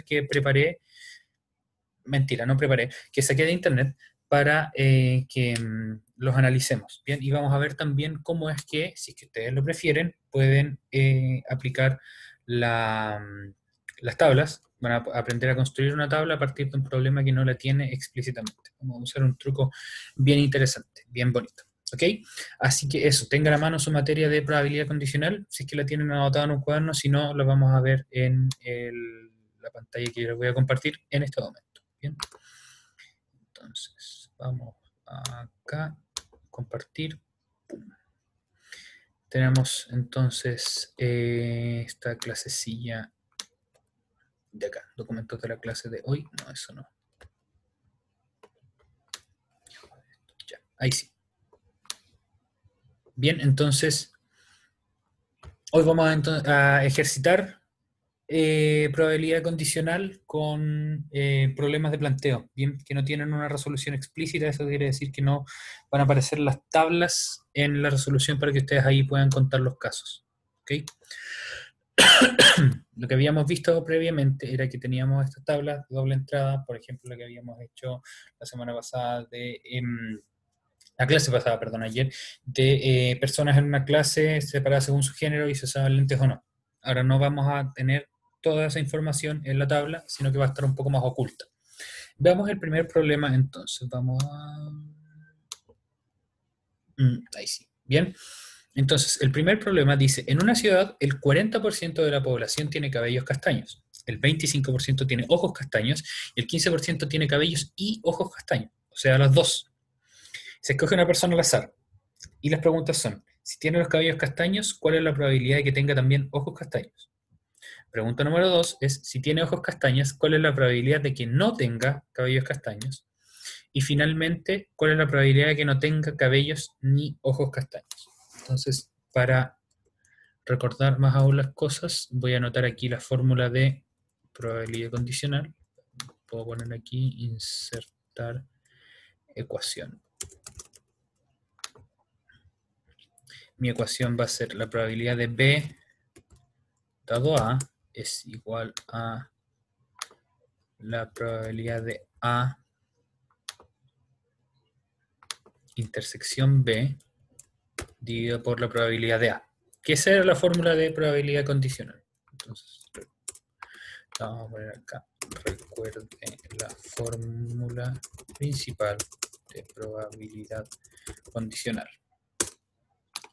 que preparé, mentira, no preparé, que saqué de internet para que los analicemos. Bien, y vamos a ver también cómo es que, si es que ustedes lo prefieren, pueden aplicar las tablas. Van a aprender a construir una tabla a partir de un problema que no la tiene explícitamente. Vamos a usar un truco bien interesante, bien bonito. ¿Ok? Así que eso, tenga a la mano su materia de probabilidad condicional, si es que la tienen anotada en un cuaderno, si no, la vamos a ver en la pantalla que yo les voy a compartir en este momento. Bien. Entonces, vamos acá, compartir. Pum. Tenemos entonces esta clasecilla de acá, documentos de la clase de hoy. No, eso no. Ya, ahí sí. Bien, entonces, hoy vamos a ejercitar probabilidad condicional con problemas de planteo, bien, que no tienen una resolución explícita. Eso quiere decir que no van a aparecer las tablas en la resolución para que ustedes ahí puedan contar los casos. ¿Okay? Lo que habíamos visto previamente era que teníamos estas tablas de doble entrada, por ejemplo, lo que habíamos hecho la semana pasada la clase pasada, perdón, ayer, de personas en una clase separadas según su género y si usaban lentes o no. Ahora no vamos a tener toda esa información en la tabla, sino que va a estar un poco más oculta. Veamos el primer problema entonces. Vamos a... ahí sí. Bien. Entonces, el primer problema dice, en una ciudad el 40% de la población tiene cabellos castaños, el 25% tiene ojos castaños y el 15% tiene cabellos y ojos castaños, o sea, las dos. Se escoge una persona al azar y las preguntas son, si tiene los cabellos castaños, ¿cuál es la probabilidad de que tenga también ojos castaños? Pregunta número 2 es, si tiene ojos castaños, ¿cuál es la probabilidad de que no tenga cabellos castaños? Y finalmente, ¿cuál es la probabilidad de que no tenga cabellos ni ojos castaños? Entonces, para recordar más aún las cosas, voy a anotar aquí la fórmula de probabilidad condicional. Puedo poner aquí, insertar ecuación. Mi ecuación va a ser la probabilidad de B dado A es igual a la probabilidad de A intersección B dividido por la probabilidad de A, que esa era la fórmula de probabilidad condicional. Entonces, vamos a poner acá, recuerde la fórmula principal de probabilidad condicional.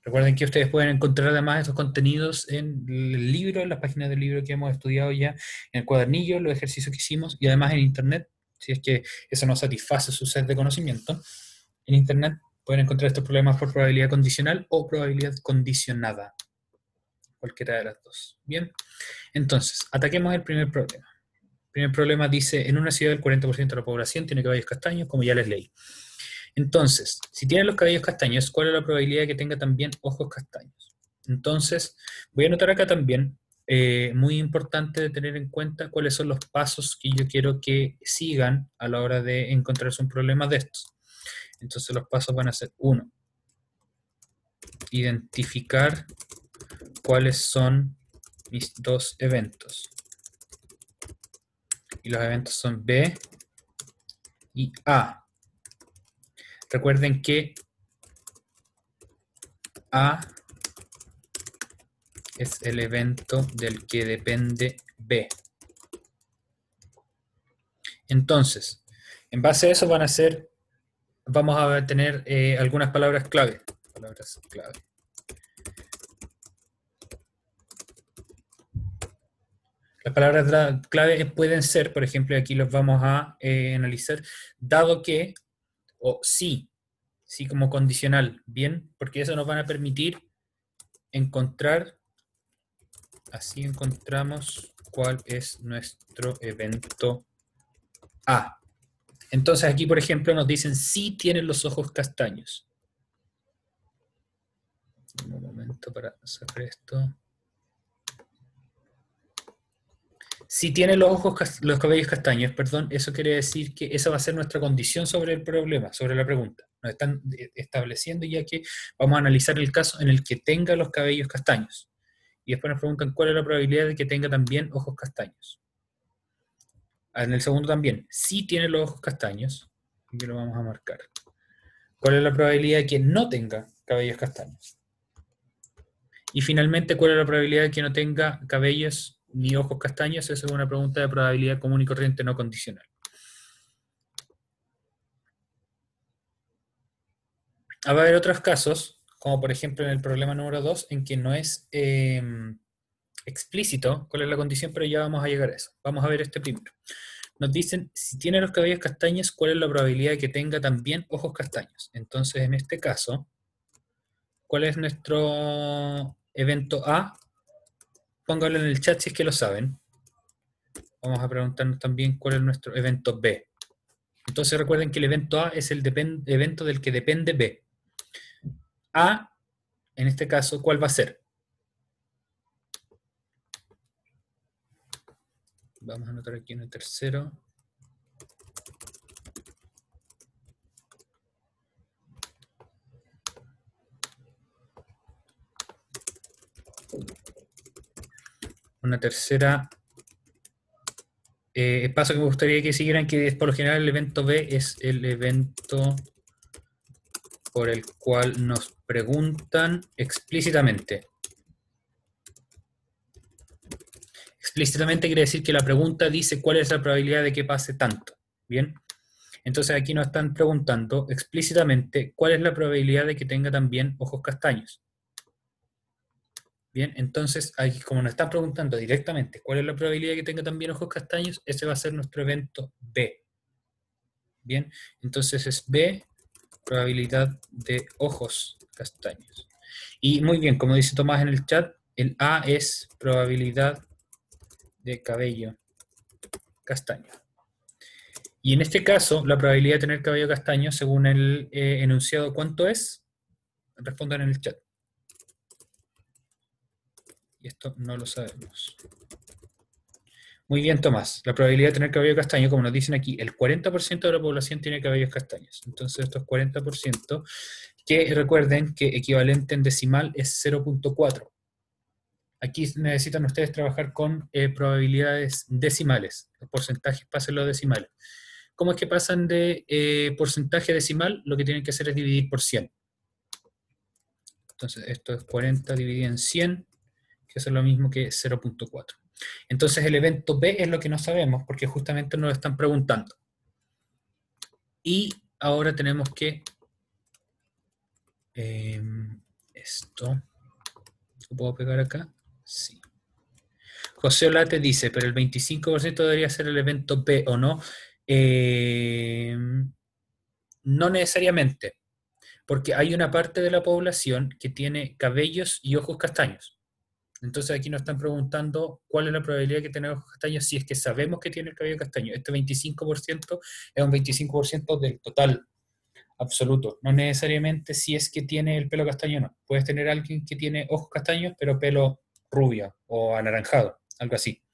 Recuerden que ustedes pueden encontrar además estos contenidos en el libro, en las páginas del libro que hemos estudiado ya, en el cuadernillo, los ejercicios que hicimos, y además en internet, si es que eso no satisface su set de conocimiento. En internet pueden encontrar estos problemas por probabilidad condicional o probabilidad condicionada, cualquiera de las dos. Bien, entonces, ataquemos el primer problema. El primer problema dice, en una ciudad el 40% de la población tiene cabellos castaños, como ya les leí. Entonces, si tiene los cabellos castaños, ¿cuál es la probabilidad de que tenga también ojos castaños? Entonces, voy a anotar acá también, muy importante de tener en cuenta cuáles son los pasos que yo quiero que sigan a la hora de encontrarse un problema de estos. Entonces los pasos van a ser: 1, identificar cuáles son mis dos eventos. Y los eventos son B y A. Recuerden que A es el evento del que depende B. Entonces, en base a eso vamos a tener algunas palabras clave. Palabras clave. Las palabras clave pueden ser, por ejemplo, aquí los vamos a analizar, dado que, o sí como condicional, bien, porque eso nos van a permitir encontrar, así encontramos cuál es nuestro evento A. Entonces aquí, por ejemplo, nos dicen si tienen los ojos castaños. Un momento para sacar esto. Si tiene los cabellos castaños, perdón, eso quiere decir que esa va a ser nuestra condición sobre el problema, sobre la pregunta. Nos están estableciendo ya que vamos a analizar el caso en el que tenga los cabellos castaños. Y después nos preguntan cuál es la probabilidad de que tenga también ojos castaños. En el segundo también, si tiene los ojos castaños, aquí lo vamos a marcar. ¿Cuál es la probabilidad de que no tenga cabellos castaños? Y finalmente, ¿cuál es la probabilidad de que no tenga cabellos ni ojos castaños? Esa es una pregunta de probabilidad común y corriente no condicional. Va a haber otros casos, como por ejemplo en el problema número 2, en que no es explícito cuál es la condición, pero ya vamos a llegar a eso. Vamos a ver este primero. Nos dicen, si tiene los cabellos castaños, ¿cuál es la probabilidad de que tenga también ojos castaños? Entonces, en este caso, ¿cuál es nuestro evento A? Pónganlo en el chat si es que lo saben. Vamos a preguntarnos también cuál es nuestro evento B. Entonces recuerden que el evento A es el evento del que depende B. A, en este caso, ¿cuál va a ser? Vamos a anotar aquí en el tercero. Una tercera paso que me gustaría que siguieran, que por lo general el evento B es el evento por el cual nos preguntan explícitamente. Explícitamente quiere decir que la pregunta dice cuál es la probabilidad de que pase tanto. ¿Bien? Entonces aquí nos están preguntando explícitamente cuál es la probabilidad de que tenga también ojos castaños. Bien, entonces aquí como nos están preguntando directamente cuál es la probabilidad de que tenga también ojos castaños, ese va a ser nuestro evento B. Bien, entonces es B, probabilidad de ojos castaños. Y muy bien, como dice Tomás en el chat, el A es probabilidad de cabello castaño. Y en este caso, la probabilidad de tener cabello castaño, según el enunciado, ¿cuánto es? Respondan en el chat. Y esto no lo sabemos. Muy bien, Tomás. La probabilidad de tener cabello castaño, como nos dicen aquí, el 40% de la población tiene cabellos castaños. Entonces, estos 40%, que recuerden que equivalente en decimal es 0.4. Aquí necesitan ustedes trabajar con probabilidades decimales. Los porcentajes pasen a decimales. ¿Cómo es que pasan de porcentaje decimal? Lo que tienen que hacer es dividir por 100. Entonces, esto es 40 dividido en 100, que es lo mismo que 0.4. Entonces, el evento B es lo que no sabemos, porque justamente nos lo están preguntando. Y ahora tenemos que... esto... ¿Lo puedo pegar acá? Sí. José Olate dice, pero el 25% debería ser el evento B, ¿o no? No necesariamente, porque hay una parte de la población que tiene cabellos y ojos castaños. Entonces aquí nos están preguntando cuál es la probabilidad de que tenga ojos castaños si es que sabemos que tiene el cabello castaño. Este 25% es un 25% del total absoluto. No necesariamente si es que tiene el pelo castaño o no. Puedes tener alguien que tiene ojos castaños pero pelo rubio o anaranjado, algo así.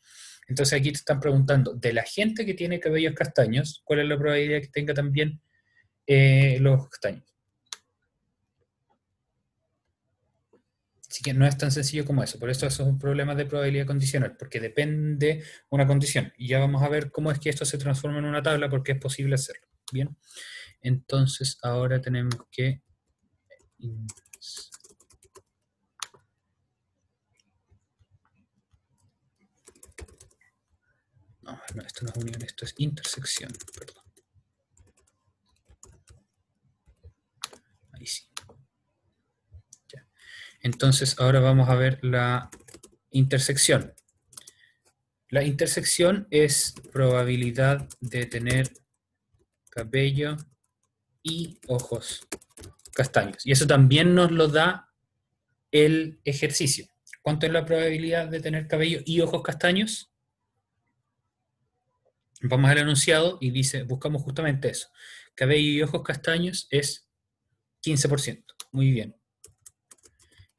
Entonces aquí te están preguntando, de la gente que tiene cabellos castaños, ¿cuál es la probabilidad de que tenga también los ojos castaños? Así que no es tan sencillo como eso. Por eso es un problema de probabilidad condicional, porque depende una condición. Y ya vamos a ver cómo es que esto se transforma en una tabla, porque es posible hacerlo. Bien. Entonces ahora tenemos que... No, esto no es unión, esto es intersección. Perdón. Ahí sí. Ya. Entonces ahora vamos a ver la intersección. La intersección es probabilidad de tener cabello y ojos castaños. Y eso también nos lo da el ejercicio. ¿Cuánto es la probabilidad de tener cabello y ojos castaños? Vamos al enunciado y dice, buscamos justamente eso. Cabello y ojos castaños es 15%. Muy bien.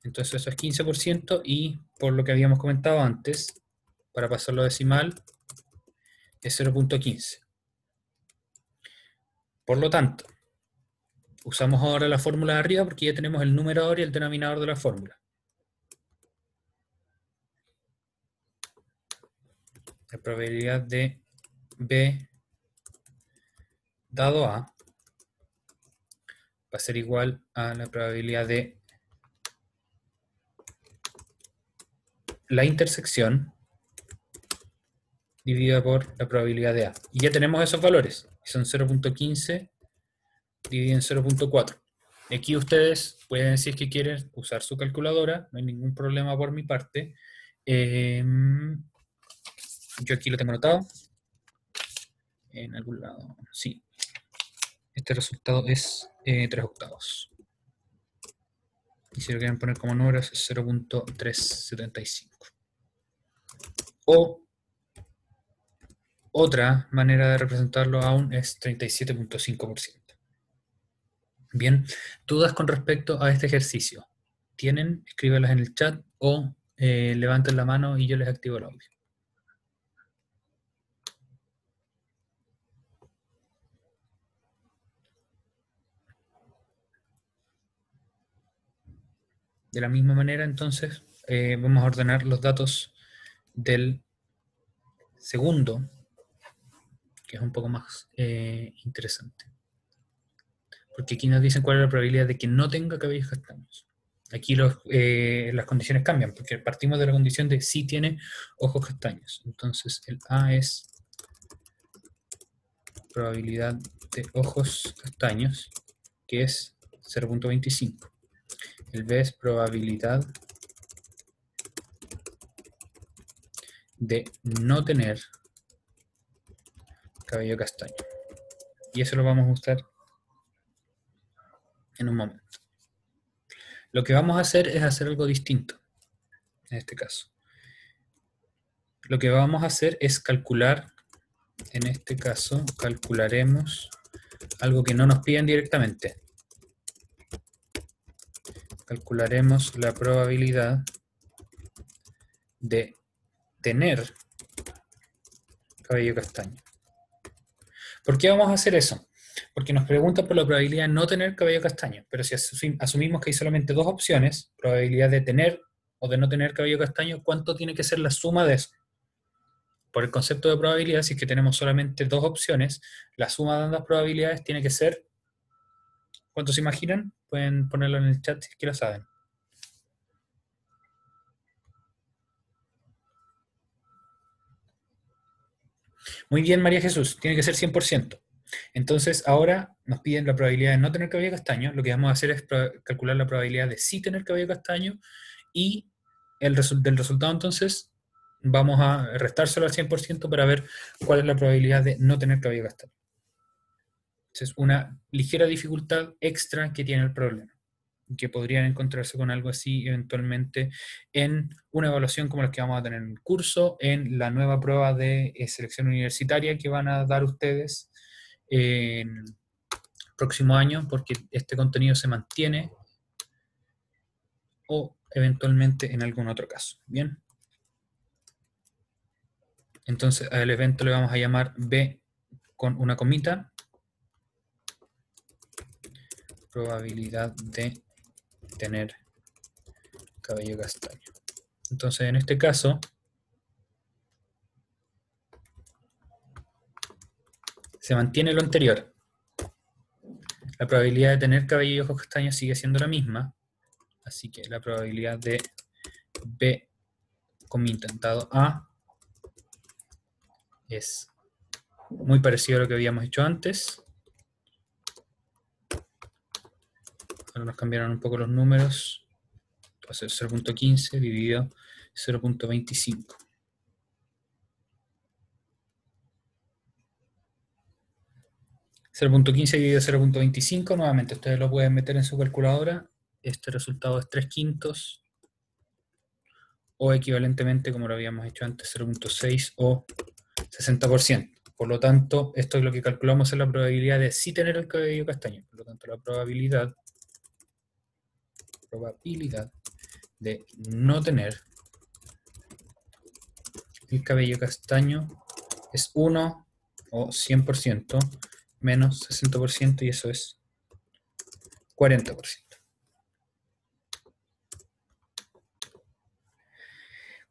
Entonces eso es 15% y por lo que habíamos comentado antes, para pasarlo a decimal, es 0.15. Por lo tanto, usamos ahora la fórmula de arriba porque ya tenemos el numerador y el denominador de la fórmula. La probabilidad de B dado A va a ser igual a la probabilidad de la intersección dividida por la probabilidad de A. Y ya tenemos esos valores, que son 0.15 dividido en 0.4. Aquí ustedes pueden, si es que quieren, usar su calculadora, no hay ningún problema por mi parte. Yo aquí lo tengo anotado. En algún lado, sí. Este resultado es 3/8. Y si lo quieren poner como números es 0.375. O otra manera de representarlo aún es 37.5%. Bien, dudas con respecto a este ejercicio. ¿Tienen? Escríbelas en el chat o levanten la mano y yo les activo el audio. De la misma manera, entonces, vamos a ordenar los datos del segundo, que es un poco más interesante. Porque aquí nos dicen cuál es la probabilidad de que no tenga cabellos castaños. Aquí las condiciones cambian, porque partimos de la condición de sí tiene ojos castaños. Entonces el A es probabilidad de ojos castaños, que es 0.25. El B es probabilidad de no tener cabello castaño. Y eso lo vamos a usar en un momento. Lo que vamos a hacer es hacer algo distinto, en este caso. Lo que vamos a hacer es calcular, en este caso, calcularemos algo que no nos piden directamente. Calcularemos la probabilidad de tener cabello castaño. ¿Por qué vamos a hacer eso? Porque nos preguntan por la probabilidad de no tener cabello castaño, pero si asumimos que hay solamente dos opciones, probabilidad de tener o de no tener cabello castaño, ¿cuánto tiene que ser la suma de eso? Por el concepto de probabilidad, si es que tenemos solamente dos opciones, la suma de ambas probabilidades tiene que ser, ¿cuánto se imaginan? Pueden ponerlo en el chat si es que lo saben. Muy bien, María Jesús, tiene que ser 100%. Entonces, ahora nos piden la probabilidad de no tener cabello castaño. Lo que vamos a hacer es calcular la probabilidad de sí tener cabello castaño y del resultado, entonces, vamos a restárselo al 100% para ver cuál es la probabilidad de no tener cabello castaño. Es una ligera dificultad extra que tiene el problema, que podrían encontrarse con algo así eventualmente en una evaluación como la que vamos a tener en el curso, en la nueva prueba de selección universitaria que van a dar ustedes en el próximo año, porque este contenido se mantiene, o eventualmente en algún otro caso. Bien. Entonces al evento le vamos a llamar B con una comita, probabilidad de tener cabello castaño. Entonces en este caso se mantiene lo anterior. La probabilidad de tener cabello y ojos castaños sigue siendo la misma, así que la probabilidad de B comita dado A es muy parecido a lo que habíamos hecho antes. Ahora nos cambiaron un poco los números. Va a ser 0.15 dividido 0.25. 0.15 dividido 0.25, nuevamente ustedes lo pueden meter en su calculadora. Este resultado es 3/5, o equivalentemente, como lo habíamos hecho antes, 0.6 o 60%. Por lo tanto, esto es lo que calculamos en la probabilidad de sí tener el cabello castaño. Por lo tanto, la probabilidad de no tener el cabello castaño es 1 o 100% menos 60%, y eso es 40%.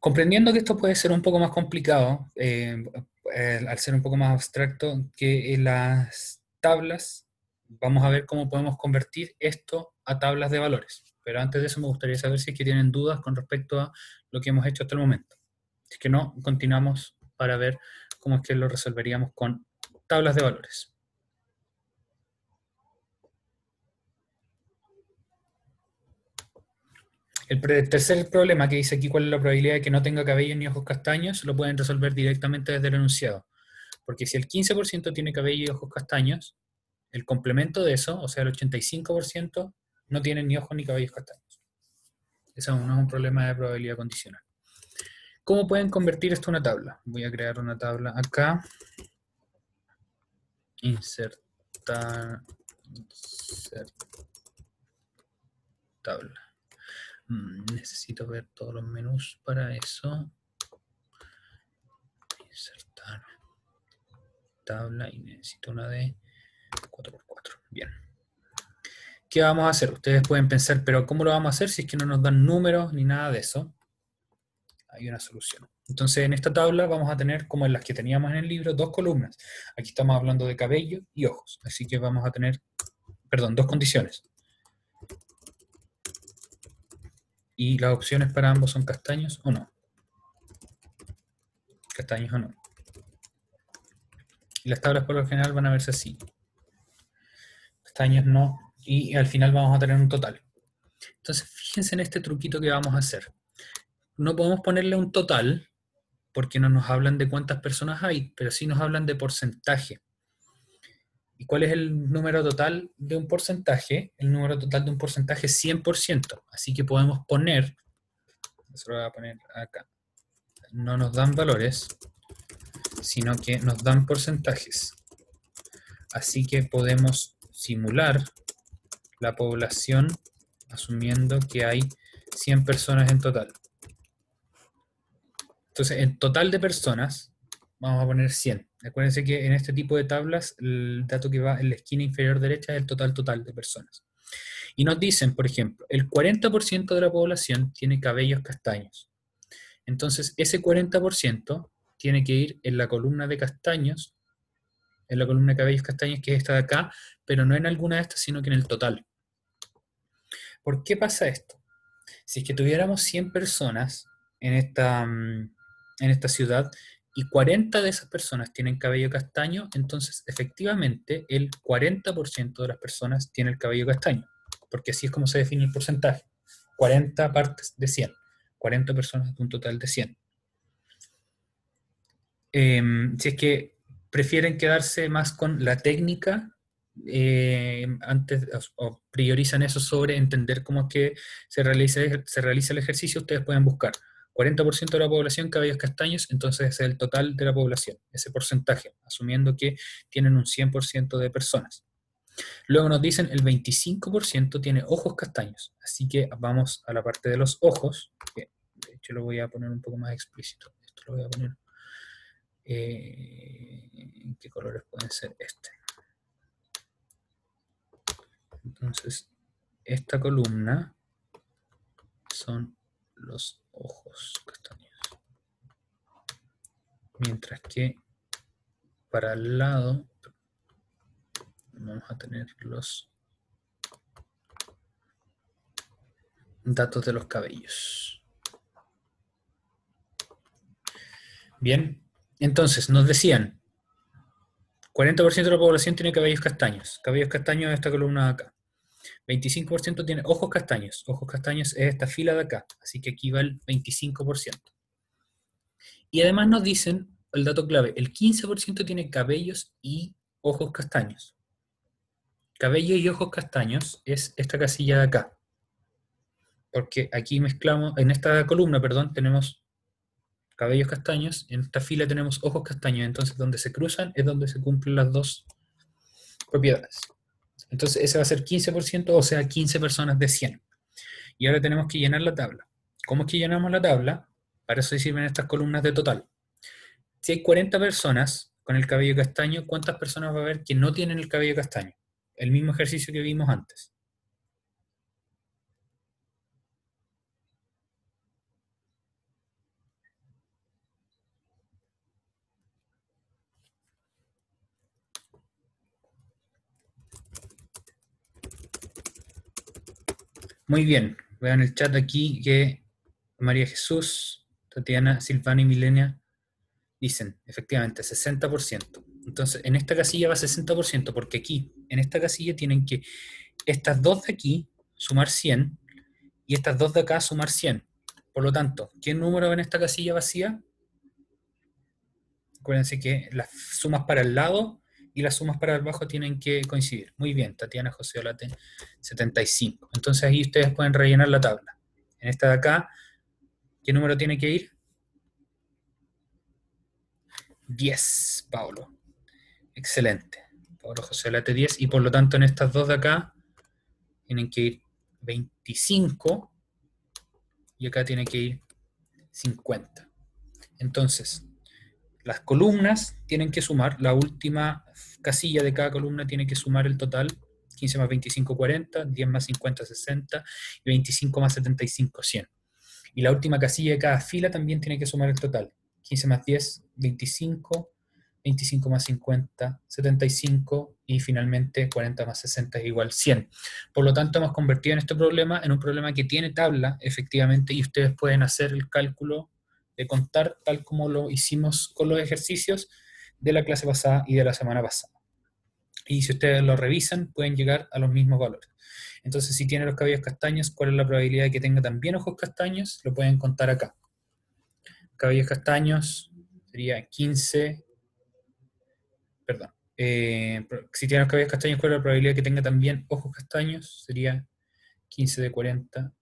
Comprendiendo que esto puede ser un poco más complicado, al ser un poco más abstracto que las tablas, vamos a ver cómo podemos convertir esto a tablas de valores. Pero antes de eso me gustaría saber si es que tienen dudas con respecto a lo que hemos hecho hasta el momento. Si es que no, continuamos para ver cómo es que lo resolveríamos con tablas de valores. El tercer problema que dice aquí cuál es la probabilidad de que no tenga cabello ni ojos castaños, lo pueden resolver directamente desde el enunciado. Porque si el 15% tiene cabello y ojos castaños, el complemento de eso, o sea, el 85%, no tiene ni ojos ni cabellos castaños. Eso no es un problema de probabilidad condicional. ¿Cómo pueden convertir esto en una tabla? Voy a crear una tabla acá. Insertar. Insert tabla. Necesito ver todos los menús para eso. Insertar tabla y necesito una de 4x4. Bien. ¿Qué vamos a hacer? Ustedes pueden pensar, pero ¿cómo lo vamos a hacer si es que no nos dan números ni nada de eso? Hay una solución. Entonces, en esta tabla vamos a tener, como en las que teníamos en el libro, dos columnas. Aquí estamos hablando de cabello y ojos. Así que vamos a tener, perdón, dos condiciones. Y las opciones para ambos son castaños o no. Castaños o no. Y las tablas por lo general van a verse así. Castaños no. Y al final vamos a tener un total. Entonces, fíjense en este truquito que vamos a hacer. No podemos ponerle un total, porque no nos hablan de cuántas personas hay, pero sí nos hablan de porcentaje. ¿Y cuál es el número total de un porcentaje? El número total de un porcentaje es 100%. Así que podemos poner, eso lo voy a poner acá, no nos dan valores, sino que nos dan porcentajes. Así que podemos simular la población asumiendo que hay 100 personas en total. Entonces, en total de personas, vamos a poner 100. Acuérdense que en este tipo de tablas, el dato que va en la esquina inferior derecha es el total de personas. Y nos dicen, por ejemplo, el 40% de la población tiene cabellos castaños. Entonces, ese 40% tiene que ir en la columna de castaños, en la columna de cabellos castaños, que es esta de acá, pero no en alguna de estas, sino que en el total. ¿Por qué pasa esto? Si es que tuviéramos 100 personas en esta ciudad y 40 de esas personas tienen cabello castaño, entonces efectivamente el 40% de las personas tiene el cabello castaño, porque así es como se define el porcentaje. 40 partes de 100, 40 personas de un total de 100. Si es que prefieren quedarse más con la técnica, antes o priorizan eso sobre entender cómo es que se realiza el ejercicio, ustedes pueden buscar 40% de la población cabellos castaños, entonces es el total de la población, ese porcentaje, asumiendo que tienen un 100% de personas. Luego nos dicen el 25% tiene ojos castaños, así que vamos a la parte de los ojos, que de hecho lo voy a poner un poco más explícito, esto lo voy a poner, ¿qué colores pueden ser este? Entonces, esta columna son los ojos castaños. Mientras que para el lado vamos a tener los datos de los cabellos. Bien, entonces nos decían 40% de la población tiene cabellos castaños. Cabellos castaños es esta columna de acá. 25% tiene ojos castaños. Ojos castaños es esta fila de acá. Así que aquí va el 25%. Y además nos dicen el dato clave, el 15% tiene cabellos y ojos castaños. Cabello y ojos castaños es esta casilla de acá. Porque aquí mezclamos, en esta columna, perdón, tenemos cabellos castaños, en esta fila tenemos ojos castaños, entonces donde se cruzan es donde se cumplen las dos propiedades. Entonces ese va a ser 15%, o sea, 15 personas de 100. Y ahora tenemos que llenar la tabla. ¿Cómo es que llenamos la tabla? Para eso sirven estas columnas de total. Si hay 40 personas con el cabello castaño, ¿cuántas personas va a haber que no tienen el cabello castaño? El mismo ejercicio que vimos antes. Muy bien. Vean el chat aquí que María Jesús, Tatiana, Silvana y Milenia dicen, efectivamente, 60%. Entonces, en esta casilla va 60%, porque aquí, en esta casilla, tienen que estas dos de aquí sumar 100 y estas dos de acá sumar 100. Por lo tanto, ¿qué número en esta casilla vacía? Acuérdense que las sumas para el lado y las sumas para el bajo tienen que coincidir. Muy bien, Tatiana José Olate, 75. Entonces ahí ustedes pueden rellenar la tabla. En esta de acá, ¿qué número tiene que ir? 10, Pablo. Excelente. Pablo José Olate 10. Y por lo tanto en estas dos de acá tienen que ir 25 y acá tiene que ir 50. Entonces, las columnas tienen que sumar, la última casilla de cada columna tiene que sumar el total, 15 más 25, 40, 10 más 50, 60, y 25 más 75, 100. Y la última casilla de cada fila también tiene que sumar el total, 15 más 10, 25, 25 más 50, 75, y finalmente 40 más 60 es igual 100. Por lo tanto, hemos convertido en este problema en un problema que tiene tabla, efectivamente, y ustedes pueden hacer el cálculo de contar tal como lo hicimos con los ejercicios de la clase pasada y de la semana pasada. Y si ustedes lo revisan, pueden llegar a los mismos valores. Entonces, si tiene los cabellos castaños, ¿cuál es la probabilidad de que tenga también ojos castaños? Lo pueden contar acá. Cabellos castaños sería 15, perdón. Si tiene los cabellos castaños, ¿cuál es la probabilidad de que tenga también ojos castaños? Sería 15 de 40,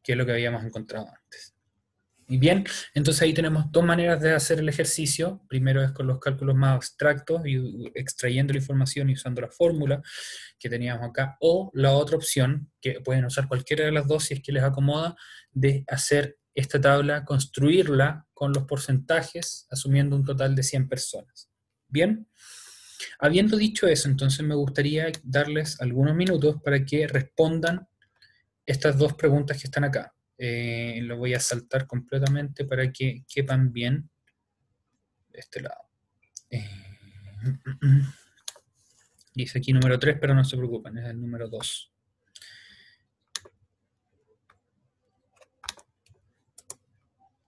que es lo que habíamos encontrado antes. Y bien, entonces ahí tenemos dos maneras de hacer el ejercicio. Primero es con los cálculos más abstractos y extrayendo la información y usando la fórmula que teníamos acá. O la otra opción, que pueden usar cualquiera de las dos si es que les acomoda, de hacer esta tabla, construirla con los porcentajes, asumiendo un total de 100 personas. Bien, habiendo dicho eso, entonces me gustaría darles algunos minutos para que respondan estas dos preguntas que están acá. Lo voy a saltar completamente para que quepan bien de este lado. Dice aquí número 3, pero no se preocupen, es el número 2.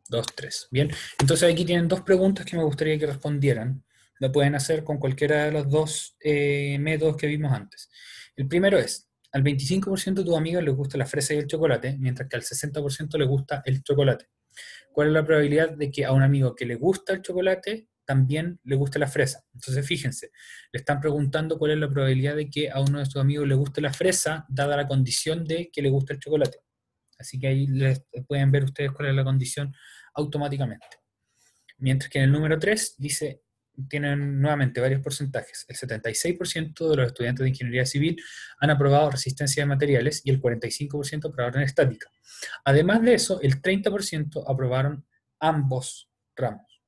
Dos, tres. Bien, entonces aquí tienen dos preguntas que me gustaría que respondieran. La pueden hacer con cualquiera de los dos métodos que vimos antes. El primero es, al 25% de tus amigos les gusta la fresa y el chocolate, mientras que al 60% les gusta el chocolate. ¿Cuál es la probabilidad de que a un amigo que le gusta el chocolate también le guste la fresa? Entonces fíjense, le están preguntando cuál es la probabilidad de que a uno de sus amigos le guste la fresa, dada la condición de que le gusta el chocolate. Así que ahí pueden ver ustedes cuál es la condición automáticamente. Mientras que en el número 3 dice, tienen nuevamente varios porcentajes. El 76% de los estudiantes de ingeniería civil han aprobado resistencia de materiales y el 45% aprobaron estática. Además de eso, el 30% aprobaron ambos ramos.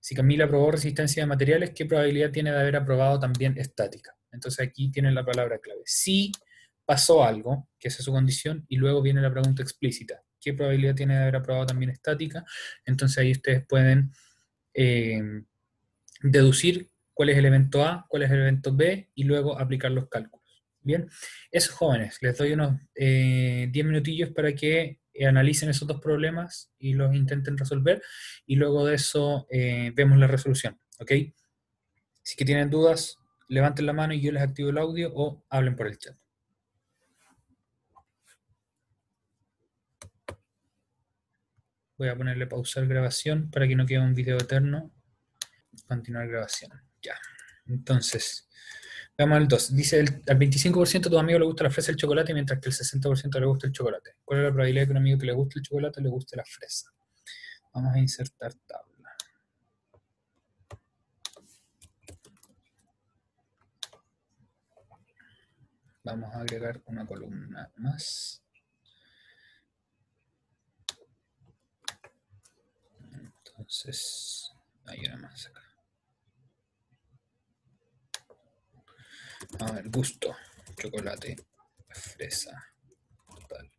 Si Camila aprobó resistencia de materiales, ¿qué probabilidad tiene de haber aprobado también estática? Entonces aquí tienen la palabra clave. Si pasó algo, que esa es su condición, y luego viene la pregunta explícita. ¿Qué probabilidad tiene de haber aprobado también estática? Entonces ahí ustedes pueden deducir cuál es el evento A, cuál es el evento B, y luego aplicar los cálculos. Bien, esos jóvenes, les doy unos 10 minutillos para que analicen esos dos problemas y los intenten resolver, y luego de eso vemos la resolución, ¿ok? Si que tienen dudas, levanten la mano y yo les activo el audio o hablen por el chat. Voy a ponerle pausar grabación para que no quede un video eterno. Continuar grabación. Ya. Entonces, veamos el 2. Dice, al 25% de tus amigos le gusta la fresa y el chocolate, mientras que el 60% le gusta el chocolate. ¿Cuál es la probabilidad de que un amigo que le guste el chocolate le guste la fresa? Vamos a insertar tabla. Vamos a agregar una columna más. Entonces, hay una más acá. A ver, gusto, chocolate, fresa, total.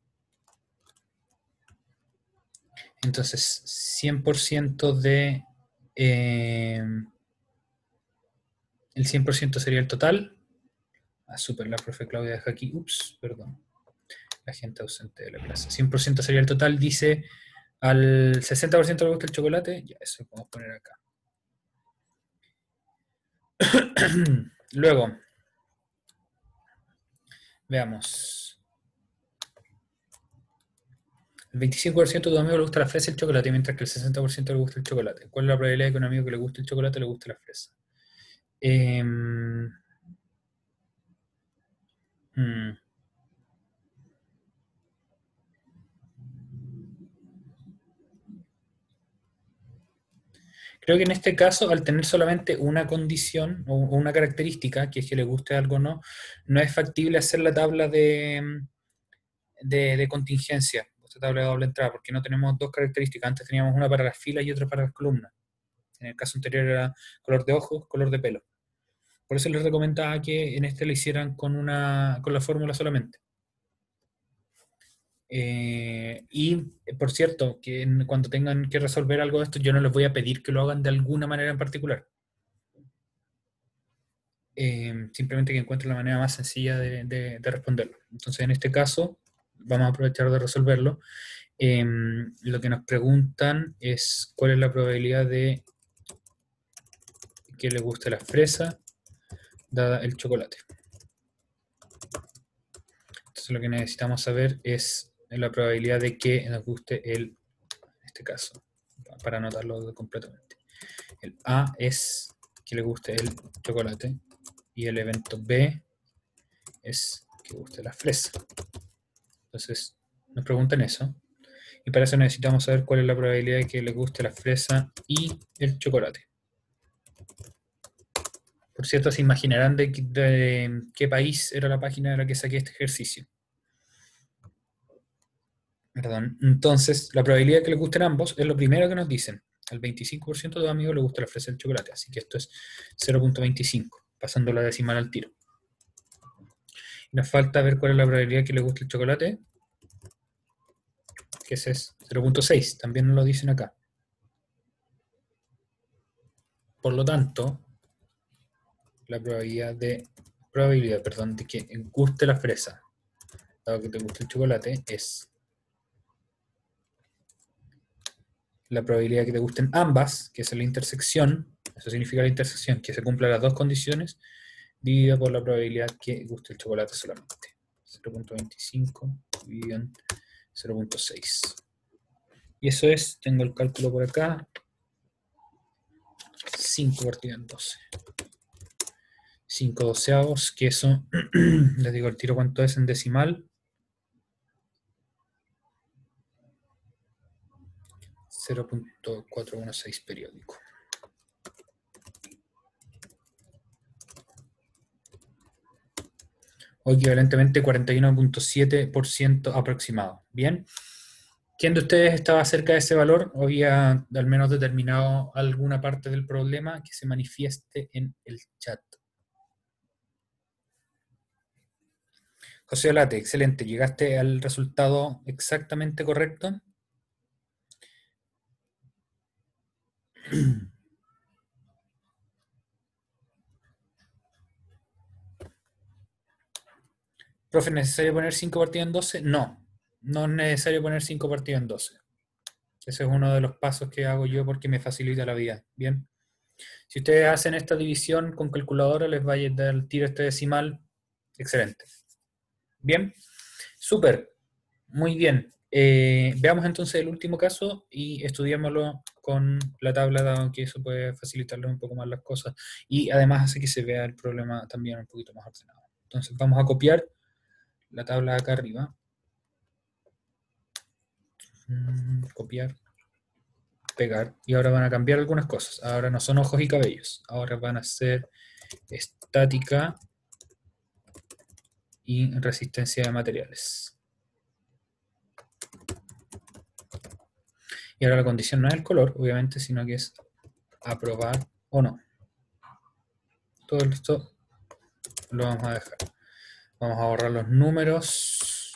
Entonces, 100% de... el 100% sería el total. Ah, super, la profe Claudia deja aquí. Ups, perdón. La gente ausente de la clase. 100% sería el total, dice al 60% le gusta el chocolate. Ya, eso lo podemos poner acá. Luego, veamos. El 25% de tus amigos le gusta la fresa y el chocolate, mientras que el 60% le gusta el chocolate. ¿Cuál es la probabilidad de que a un amigo que le guste el chocolate le guste la fresa? Creo que en este caso, al tener solamente una condición o una característica, que es que le guste algo o no, no es factible hacer la tabla de contingencia, esta tabla de doble entrada, porque no tenemos dos características. Antes teníamos una para las filas y otra para las columnas. En el caso anterior era color de ojos, color de pelo. Por eso les recomendaba que en este lo hicieran con la fórmula solamente. Y por cierto, que cuando tengan que resolver algo de esto, yo no les voy a pedir que lo hagan de alguna manera en particular. Simplemente que encuentren la manera más sencilla de responderlo. Entonces, en este caso, vamos a aprovechar de resolverlo. Lo que nos preguntan es cuál es la probabilidad de que le guste la fresa dada el chocolate. Entonces, lo que necesitamos saber es la probabilidad de que nos guste en este caso, para anotarlo completamente. El A es que le guste el chocolate y el evento B es que guste la fresa. Entonces, nos preguntan eso. Y para eso necesitamos saber cuál es la probabilidad de que le guste la fresa y el chocolate. Por cierto, se imaginarán de qué país era la página de la que saqué este ejercicio. Perdón. Entonces, la probabilidad de que les gusten ambos es lo primero que nos dicen. Al 25% de los amigos le gusta la fresa y el chocolate. Así que esto es 0.25, pasando la decimal al tiro. Nos falta ver cuál es la probabilidad de que le guste el chocolate, que ese es 0.6. También nos lo dicen acá. Por lo tanto, la probabilidad de que guste la fresa, dado que te guste el chocolate, es la probabilidad de que te gusten ambas, que es la intersección, eso significa la intersección, que se cumplan las dos condiciones, dividida por la probabilidad que guste el chocolate solamente. 0.25 dividido en 0.6. Y eso es, tengo el cálculo por acá, 5 partido en 12. 5 doceavos, que eso, les digo al tiro cuánto es en decimal. 0.416 periódico. O equivalentemente 41.7% aproximado. Bien. ¿Quién de ustedes estaba cerca de ese valor o había al menos determinado alguna parte del problema que se manifieste en el chat? José Olate, excelente. ¿Llegaste al resultado exactamente correcto? Profe, ¿es necesario poner 5 partido en 12? No, no es necesario poner 5 partido en 12. Ese es uno de los pasos que hago yo porque me facilita la vida. Bien. Si ustedes hacen esta división con calculadora, les va a dar el tiro este decimal. Excelente. Bien. Súper. Muy bien. Veamos entonces el último caso y estudiémoslo con la tabla, dado que eso puede facilitarles un poco más las cosas. Y además hace que se vea el problema también un poquito más ordenado. Entonces vamos a copiar la tabla acá arriba. Copiar. Pegar. Y ahora van a cambiar algunas cosas. Ahora no son ojos y cabellos. Ahora van a ser estática y resistencia de materiales. Y ahora la condición no es el color, obviamente, sino que es aprobar o no. Todo esto lo vamos a dejar. Vamos a borrar los números,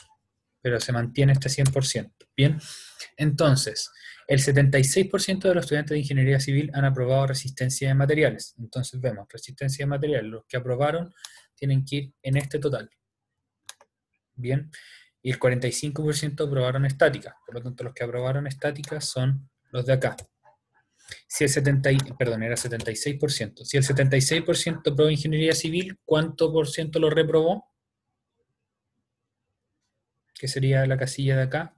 pero se mantiene este 100%. Bien, entonces, el 76% de los estudiantes de Ingeniería Civil han aprobado resistencia de materiales. Entonces vemos, resistencia de materiales, los que aprobaron tienen que ir en este total. Bien, y el 45% aprobaron estática. Por lo tanto, los que aprobaron estática son los de acá. Si el 76%. Si el 76% aprobó ingeniería civil, ¿cuánto por ciento lo reprobó? Que sería la casilla de acá.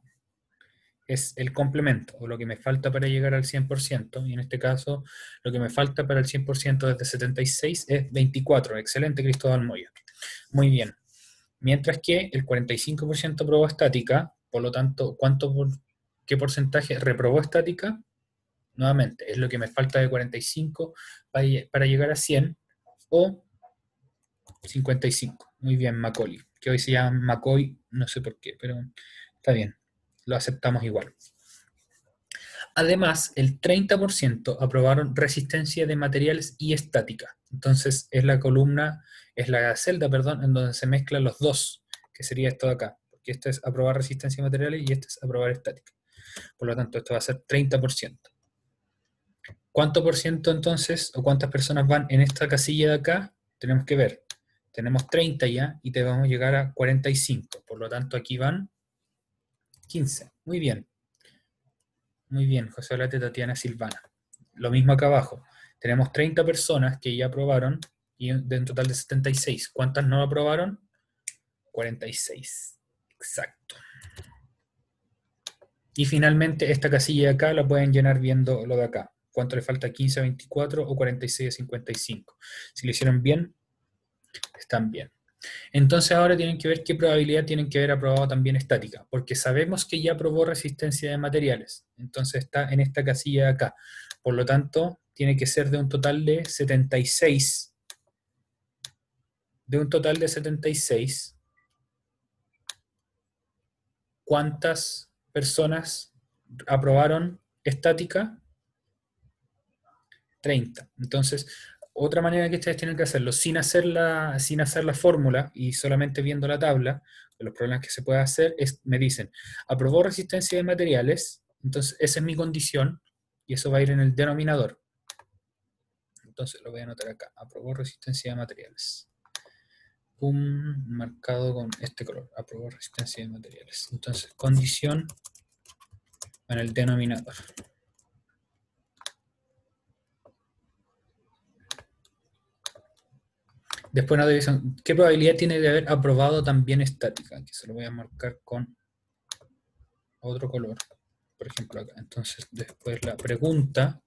Es el complemento, o lo que me falta para llegar al 100%, y en este caso, lo que me falta para el 100% desde 76 es 24. Excelente, Cristóbal Moya. Muy bien. Mientras que el 45% aprobó estática, por lo tanto, ¿qué porcentaje reprobó estática? Nuevamente, es lo que me falta de 45 para llegar a 100, o 55. Muy bien, Macaulay, que hoy se llama McCoy, no sé por qué, pero está bien, lo aceptamos igual. Además, el 30% aprobaron resistencia de materiales y estática. Entonces, es la celda, perdón, en donde se mezclan los dos, que sería esto de acá, porque esto es aprobar resistencia de materiales y esto es aprobar estática. Por lo tanto, esto va a ser 30%. ¿Cuánto por ciento entonces, o cuántas personas van en esta casilla de acá? Tenemos que ver. Tenemos 30 ya y te vamos a llegar a 45. Por lo tanto, aquí van 15. Muy bien. Muy bien, José Olate, Tatiana, Silvana. Lo mismo acá abajo. Tenemos 30 personas que ya aprobaron y de un total de 76. ¿Cuántas no aprobaron? 46. Exacto. Y finalmente esta casilla de acá la pueden llenar viendo lo de acá. ¿Cuánto le falta? 15 a 24 o 46 a 55. Si lo hicieron bien, están bien. Entonces ahora tienen que ver qué probabilidad tienen que haber aprobado también estática, porque sabemos que ya aprobó resistencia de materiales, entonces está en esta casilla de acá. Por lo tanto, tiene que ser de un total de 76. De un total de 76, ¿cuántas personas aprobaron estática? 30. Entonces, otra manera que ustedes tienen que hacerlo, sin hacer la fórmula y solamente viendo la tabla, de los problemas que se puede hacer, me dicen, aprobó resistencia de materiales, entonces esa es mi condición, y eso va a ir en el denominador. Entonces lo voy a anotar acá, aprobó resistencia de materiales. Pum, marcado con este color, aprobó resistencia de materiales. Entonces, condición en el denominador. Después nos dicen, ¿qué probabilidad tiene de haber aprobado también estática? Que se lo voy a marcar con otro color, por ejemplo acá. Entonces, después la pregunta.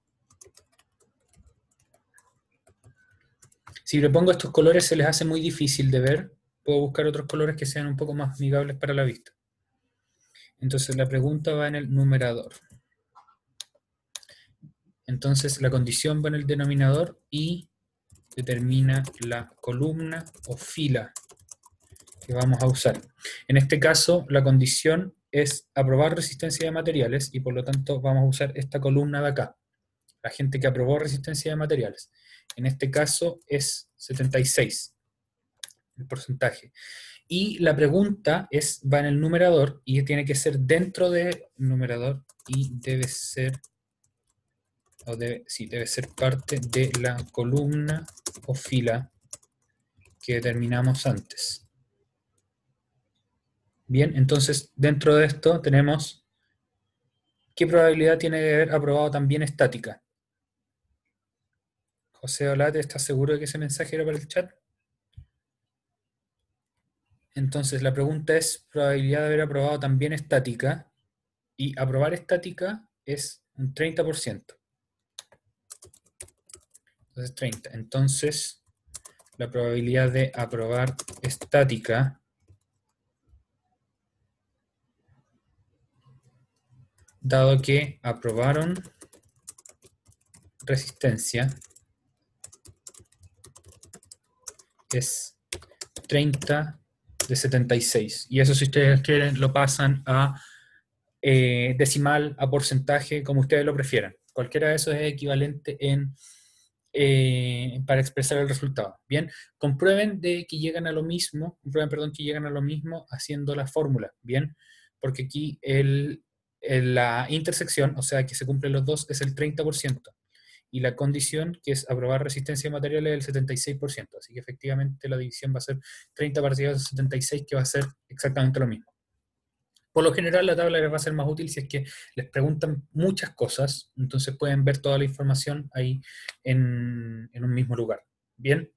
Si le pongo estos colores se les hace muy difícil de ver. Puedo buscar otros colores que sean un poco más amigables para la vista. Entonces, la pregunta va en el numerador. Entonces, la condición va en el denominador y determina la columna o fila que vamos a usar. En este caso, la condición es aprobar resistencia de materiales y por lo tanto vamos a usar esta columna de acá. La gente que aprobó resistencia de materiales. En este caso es 76, el porcentaje. Y la pregunta va en el numerador y tiene que ser dentro del numerador y debe ser, debe ser parte de la columna o fila que determinamos antes. Bien, entonces dentro de esto tenemos ¿qué probabilidad tiene de haber aprobado también estática? José Olate, ¿estás seguro de que ese mensaje era para el chat? Entonces la pregunta es probabilidad de haber aprobado también estática, y aprobar estática es un 30%. Entonces 30. Entonces la probabilidad de aprobar estática dado que aprobaron resistencia es 30 de 76. Y eso, si ustedes quieren, lo pasan a decimal, a porcentaje, como ustedes lo prefieran. Cualquiera de esos es equivalente para expresar el resultado. Bien, comprueben que llegan a lo mismo, que llegan a lo mismo haciendo la fórmula. Bien, porque aquí la intersección, o sea que se cumplen los dos, es el 30%. Y la condición, que es aprobar resistencia de materiales, es el 76%. Así que efectivamente la división va a ser 30 partido de 76, que va a ser exactamente lo mismo. Por lo general la tabla les va a ser más útil si es que les preguntan muchas cosas, entonces pueden ver toda la información ahí en un mismo lugar. Bien,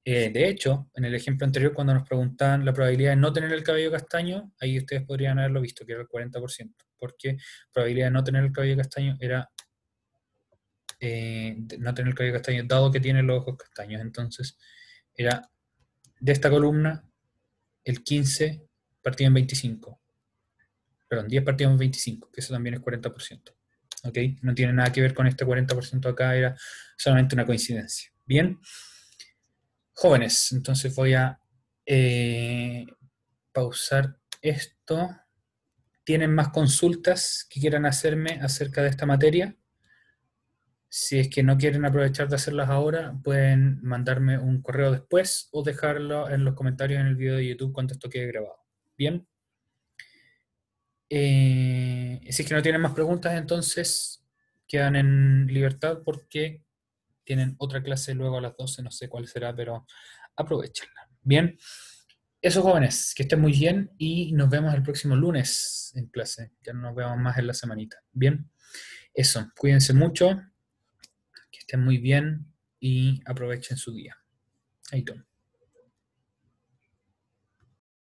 de hecho, en el ejemplo anterior, cuando nos preguntaban la probabilidad de no tener el cabello castaño, ahí ustedes podrían haberlo visto, que era el 40%, porque probabilidad de no tener el cabello castaño era no tener el cabello castaño, dado que tiene los ojos castaños. Entonces, era de esta columna, el 15 partido en 25. Perdón, 10 partido en 25, que eso también es 40%. ¿Ok? No tiene nada que ver con este 40% acá, era solamente una coincidencia. Bien. Jóvenes, entonces voy a pausar esto. ¿Tienen más consultas que quieran hacerme acerca de esta materia? Si es que no quieren aprovechar de hacerlas ahora, pueden mandarme un correo después o dejarlo en los comentarios en el video de YouTube cuando esto quede grabado. Bien. Si es que no tienen más preguntas, entonces quedan en libertad porque tienen otra clase luego a las 12, no sé cuál será, pero aprovechenla. Bien. Eso, jóvenes, que estén muy bien y nos vemos el próximo lunes en clase. Ya no nos vemos más en la semanita. Bien. Eso, cuídense mucho, que estén muy bien y aprovechen su día. Ahí todo.